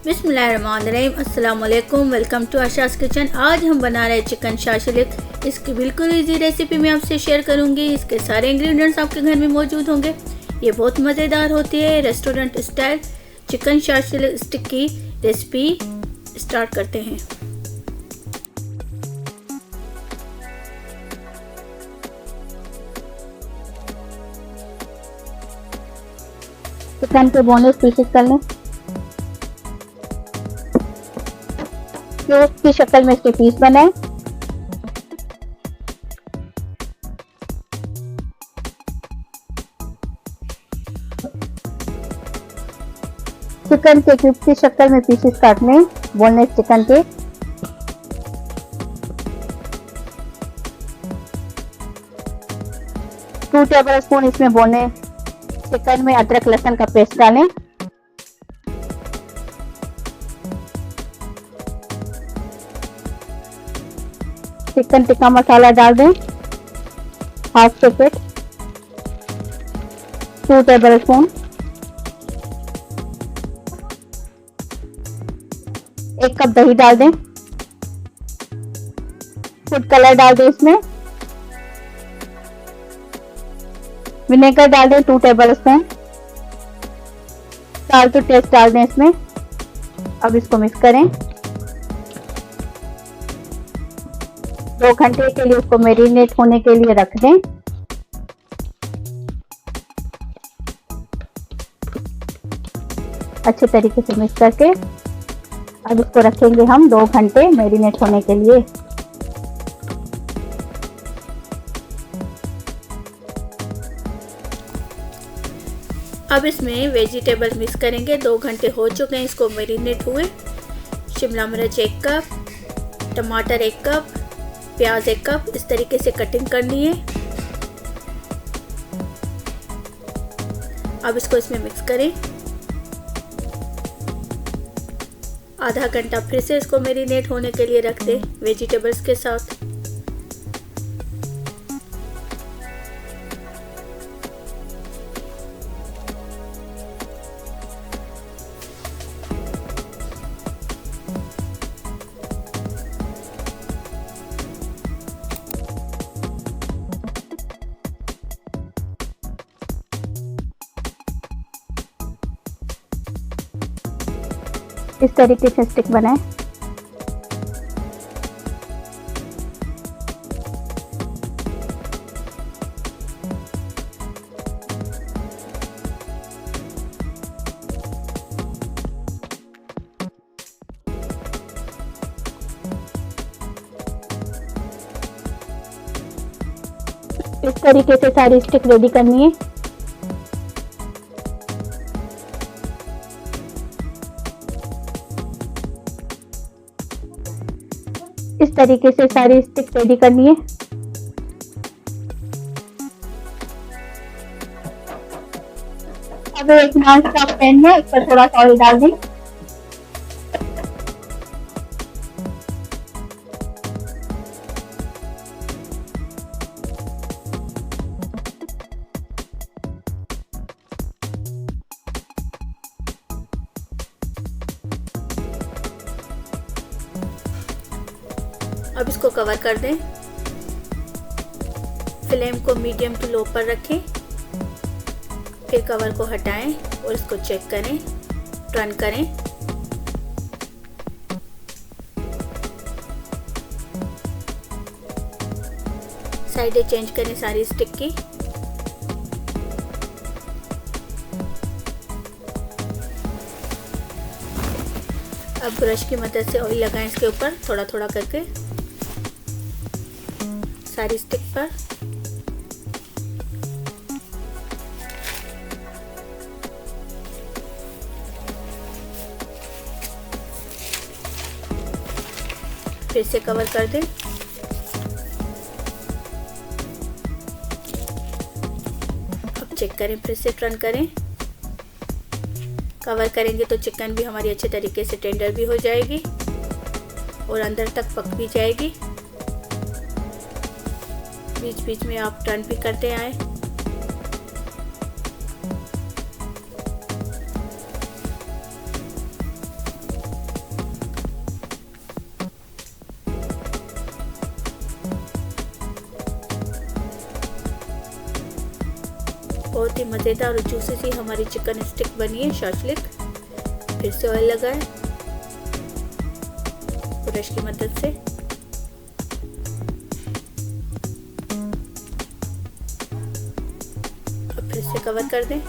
बिस्मिल्लाहिर्रहमानिर्रहीम, अस्सलाम वालेकुम। Welcome to Asha's kitchen. आज हम बना रहे हैं चिकन शाशलिक। इसकी बिल्कुल इजी रेसिपी मैं आपसे शेयर करूंगी। इसके सारे इंग्रेडिएंट्स आपके घर में मौजूद होंगे। ये बहुत मज़ेदार होती है। Restaurant style chicken shashlik stick की रेसिपी स्टार्ट करते हैं। चिकन के बोनलेस पीसेस कर लें। क्यूब की शक्ल में इसके पीस बनाएं। चिकन के क्यूब की शक्ल में पीसेस काट लें बोनलेस चिकन के। टू टेबल स्पून इसमें बोने चिकन में अदरक लहसुन का पेस्ट डालें। चिकन टिक्का मसाला डाल दें, हाफ पैकेट, 2 टेबल स्पून। एक कप दही डाल दें। फूड कलर डाल दें इसमें। विनेगर डाल दें 2 tablespoon. Salt to taste डाल दें इसमें। अब इसको मिक्स करें। 2 घंटे के लिए उसको मैरिनेट होने के लिए रख दें। अच्छे तरीके से मिक्स करके अब इसको रखेंगे हम 2 घंटे मैरिनेट होने के लिए। अब इसमें वेजिटेबल मिक्स करेंगे। 2 घंटे हो चुके हैं इसको मैरिनेट हुए। शिमला मिर्च 1 कप, टमाटर 1 कप, प्याज 1 कप, इस तरीके से कटिंग करनी है। अब इसको इसमें मिक्स करें। आधा घंटा फिर से इसको मैरिनेट होने के लिए रख दें वेजिटेबल्स के साथ। इस तरीके से स्टिक बनाएं। इस तरीके से सारी स्टिक रेडी करनी है। इस तरीके से सारी स्टिक रेडी करनी है। अब एक नॉन स्टिक पैन में इस पर थोड़ा सा ऑयल डाल दें। अब इसको कवर कर दें। फ्लेम को मीडियम टू लो पर रखें। फिर कवर को हटाएं और इसको चेक करें, टर्न करें। साइडें चेंज करें सारी स्टिक की। अब ब्रश की मदद से ऑयल लगाएं इसके ऊपर थोड़ा थोड़ा करके सारी स्टिक पर। फिर से कवर कर दें। अब चेक करें, फिर से टर्न करें। कवर करेंगे तो चिकन भी हमारी अच्छे तरीके से टेंडर भी हो जाएगी और अंदर तक पक भी जाएगी। बीच बीच में आप टर्न भी करते आए। बहुत ही मज़ेदार और जूसी सी हमारी चिकन स्टिक बनी है शाशलिक। फिर से ऑयल लगाएं ब्रश की मदद से। अब फिर से कवर कर दें।